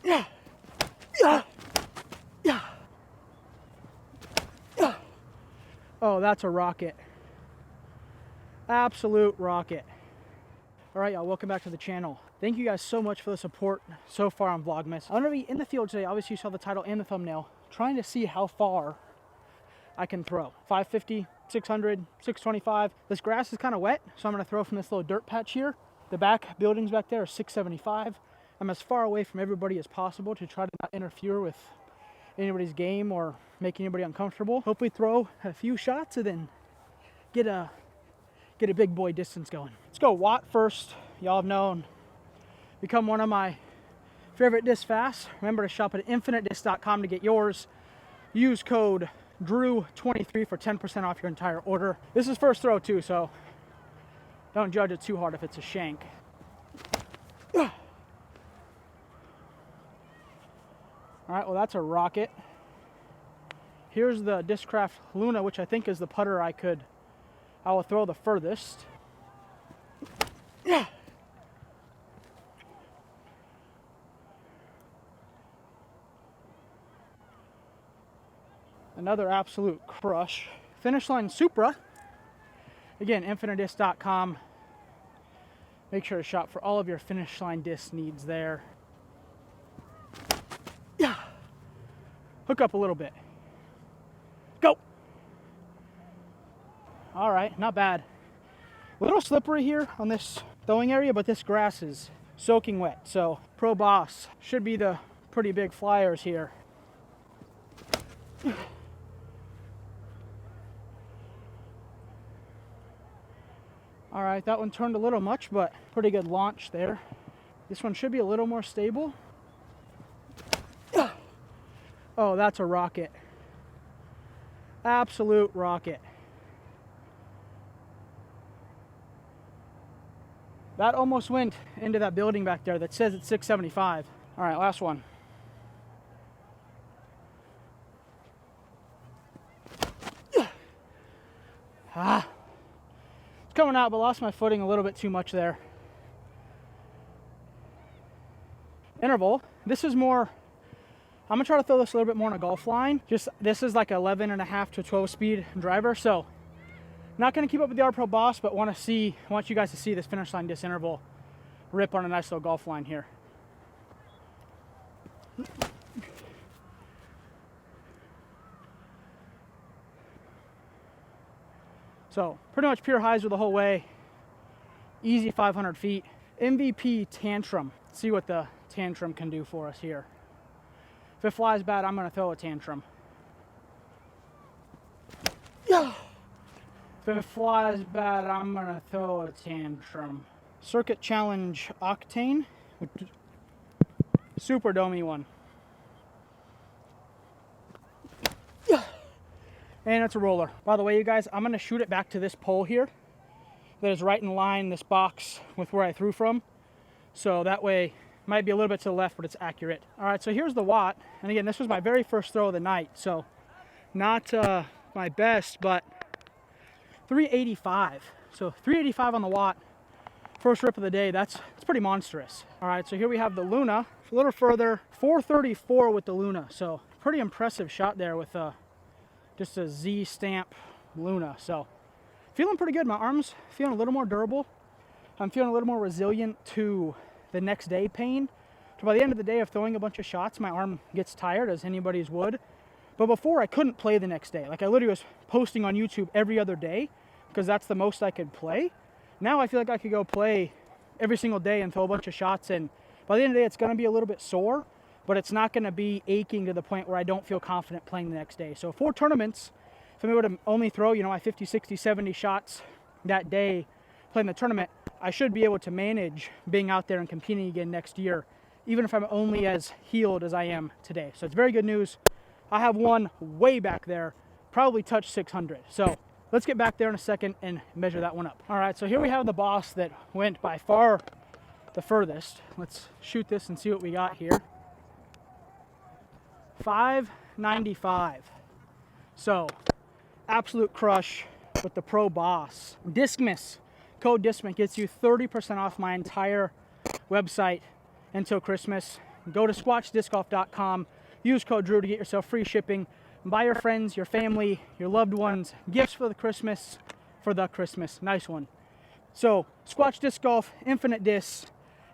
Yeah. Yeah. Yeah. Yeah. Oh, that's a rocket. Absolute rocket. All right, y'all, welcome back to the channel. Thank you guys so much for the support so far on Vlogmas. I'm gonna be in the field today. Obviously, you saw the title and the thumbnail, trying to see how far I can throw. 550, 600, 625. This grass is kind of wet, so I'm gonna throw from this little dirt patch here. The back buildings back there are 675. I'm as far away from everybody as possible to try to not interfere with anybody's game or make anybody uncomfortable. Hopefully throw a few shots and then get a big boy distance going. Let's go watt first. Y'all have known, become one of my favorite disc fasts. Remember to shop at infinitedisc.com to get yours. Use code DREW23 for 10% off your entire order. This is first throw too, so don't judge it too hard if it's a shank. All right, well, that's a rocket. Here's the Discraft Luna, which I think is the putter I will throw the furthest. Yeah. Another absolute crush. Finish line Supra. Again, infinitedisc.com. Make sure to shop for all of your finish line disc needs there. Yeah. Hook up a little bit. Go. All right, not bad. A little slippery here on this throwing area, but this grass is soaking wet. So Pro Boss should be the pretty big flyers here. All right, that one turned a little much, but pretty good launch there. This one should be a little more stable. Oh, that's a rocket. Absolute rocket. That almost went into that building back there that says it's 675. All right, last one. It's coming out, but lost my footing a little bit too much there. Interval. This is more, I'm gonna try to throw this a little bit more on a golf line. This is like 11.5 to 12 speed driver, so not gonna keep up with the Pro Boss, but want you guys to see this finish line disc interval rip on a nice little golf line here. So pretty much pure hyzer the whole way. Easy 500 feet. MVP Tantrum. Let's see what the Tantrum can do for us here. If it flies bad, I'm gonna throw a tantrum. Yeah. If it flies bad, I'm gonna throw a tantrum. Circuit Challenge Octane. Super domey one. Yeah. And it's a roller. By the way, you guys, I'm gonna shoot it back to this pole here that is right in line, this box, with where I threw from. So that way, might be a little bit to the left, but it's accurate. All right, so here's the watt. And again, this was my very first throw of the night. So not my best, but 385. So 385 on the watt. First rip of the day, it's pretty monstrous. All right, so here we have the Luna. A little further, 434 with the Luna. So pretty impressive shot there with just a Z stamp Luna. So feeling pretty good. My arm's feeling a little more durable. I'm feeling a little more resilient to the next day pain. So by the end of the day of throwing a bunch of shots, my arm gets tired, as anybody's would. But before, I couldn't play the next day. Like, I literally was posting on YouTube every other day because that's the most I could play. Now I feel like I could go play every single day and throw a bunch of shots, and by the end of the day, it's going to be a little bit sore, but it's not going to be aching to the point where I don't feel confident playing the next day. So 4 tournaments, if I'm able to only throw, my 50, 60, 70 shots that day playing the tournament, I should be able to manage being out there and competing again next year, even if I'm only as healed as I am today. So it's very good news. I have one way back there, probably touched 600. So let's get back there in a second and measure that one up. All right, so here we have the Boss that went by far the furthest. Let's shoot this and see what we got here. 595. So absolute crush with the Pro Boss. Discmas, code Discmas gets you 30% off my entire website until Christmas. go to squatchdiscgolf.com, use code Drew to get yourself free shipping, and buy your friends, your family, your loved ones gifts for the Christmas, nice one. So Squatch Disc Golf, Infinite Discs,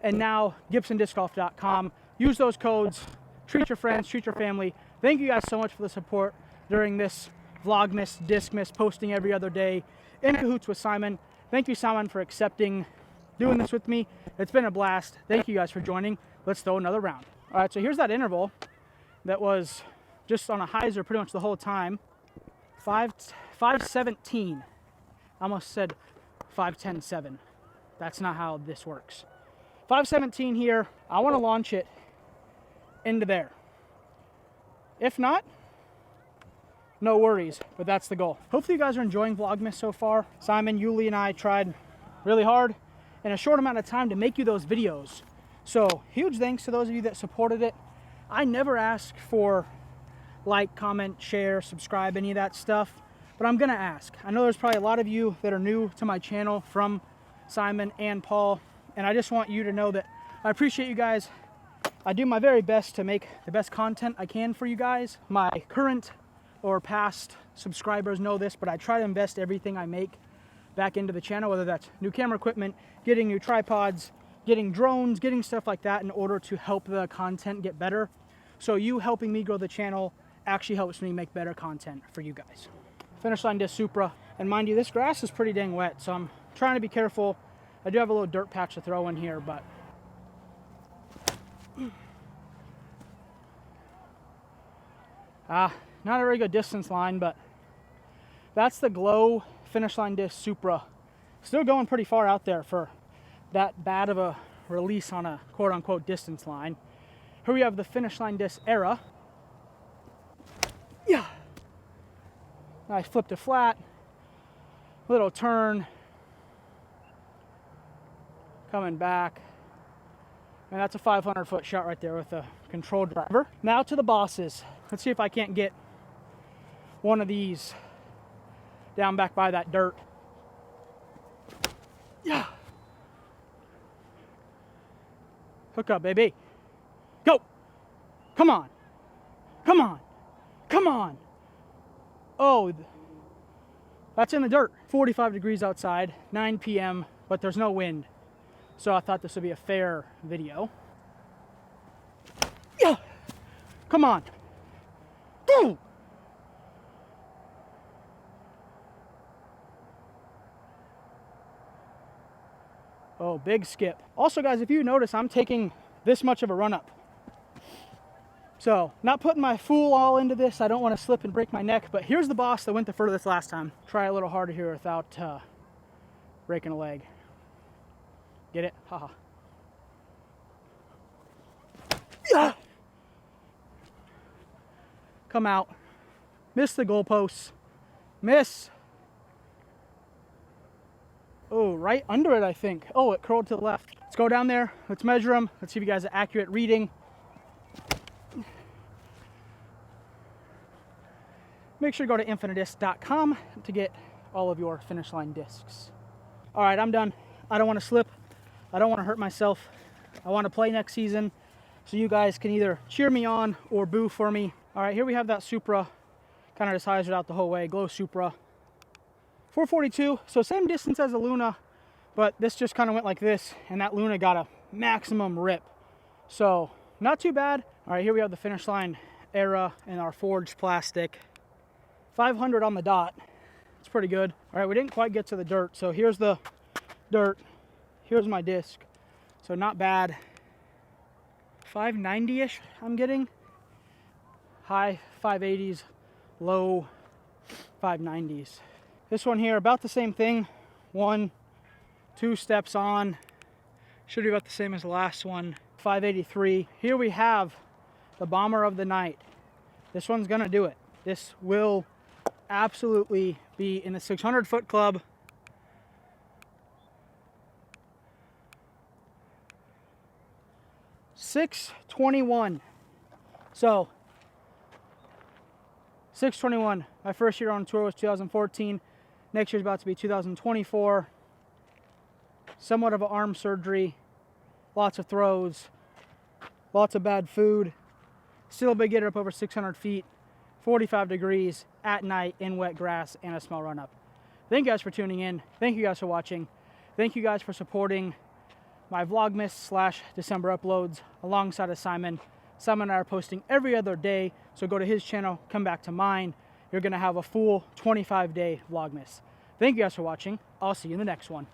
and now GibsonDiscGolf.com. Use those codes, treat your friends, treat your family. Thank you guys so much for the support during this Vlogmas, Discmas, posting every other day, in cahoots with Simon. Thank you, Simon, for accepting doing this with me. It's been a blast. Thank you guys for joining. Let's throw another round. All right, so here's that interval that was just on a hyzer pretty much the whole time. 517. I almost said 5:10.7. That's not how this works. 517 here. I want to launch it into there. If not, no worries, but that's the goal. Hopefully you guys are enjoying Vlogmas so far. Simon, Yuli, and I tried really hard in a short amount of time to make you those videos. So huge thanks to those of you that supported it. I never ask for like, comment, share, subscribe, any of that stuff, but I'm gonna ask. I know there's probably a lot of you that are new to my channel from Simon and Paul, and I just want you to know that I appreciate you guys. I do my very best to make the best content I can for you guys. My current or past subscribers know this, but I try to invest everything I make back into the channel, whether that's new camera equipment, getting new tripods, getting drones, getting stuff like that in order to help the content get better. So you helping me grow the channel actually helps me make better content for you guys. Finish line disc Supra, and mind you, this grass is pretty dang wet, so I'm trying to be careful. I do have a little dirt patch to throw in here, but not a very good distance line, but that's the Glow finish line disc Supra. Still going pretty far out there for that bad of a release on a quote-unquote distance line. Here we have the finish line disc Era. Yeah. Nice flip to flat. Little turn. Coming back. And that's a 500-foot shot right there with a controlled driver. Now to the bosses. Let's see if I can't get one of these down back by that dirt. Yeah. Hook up, baby. Go. Come on. Come on. Come on. Oh, that's in the dirt. 45 degrees outside, 9 p.m., but there's no wind. So I thought this would be a fair video. Yeah. Come on. Go. Oh, big skip. Also, guys, if you notice, I'm taking this much of a run up. So, not putting my full all into this. I don't want to slip and break my neck, but here's the boss that went the furthest last time. Try a little harder here without breaking a leg. Get it? Haha. Yeah. Come out. Miss the goalposts. Miss. Oh, right under it, I think. Oh, it curled to the left. Let's go down there. Let's measure them. Let's see if you guys are accurate reading. Make sure to go to infinitedisc.com to get all of your finish line discs. All right, I'm done. I don't want to slip. I don't want to hurt myself. I want to play next season, so you guys can either cheer me on or boo for me. All right, here we have that Supra. Kind of just hyzered out the whole way. Glow Supra. 442, so same distance as the Luna, but this just kind of went like this, and that Luna got a maximum rip. So, not too bad. All right, here we have the finish line Era in our forged plastic. 500 on the dot. It's pretty good. All right, we didn't quite get to the dirt, so here's the dirt. Here's my disc. So not bad. 590-ish I'm getting. High 580s, low 590s. This one here, about the same thing. 1, 2 steps on. Should be about the same as the last one. 583. Here we have the bomber of the night. This one's gonna do it. This will absolutely be in the 600-foot club. $621. So 621. My first year on tour was 2014. Next year's about to be 2024. Somewhat of an arm surgery. Lots of throws. lots of bad food. Still a big gator up over 600 feet, 45 degrees at night in wet grass and a small run up. Thank you guys for tuning in. Thank you guys for watching. Thank you guys for supporting my Vlogmas / December uploads alongside of Simon. Simon and I are posting every other day, so go to his channel, come back to mine. You're gonna have a full 25-day Vlogmas. Thank you guys for watching. I'll see you in the next one.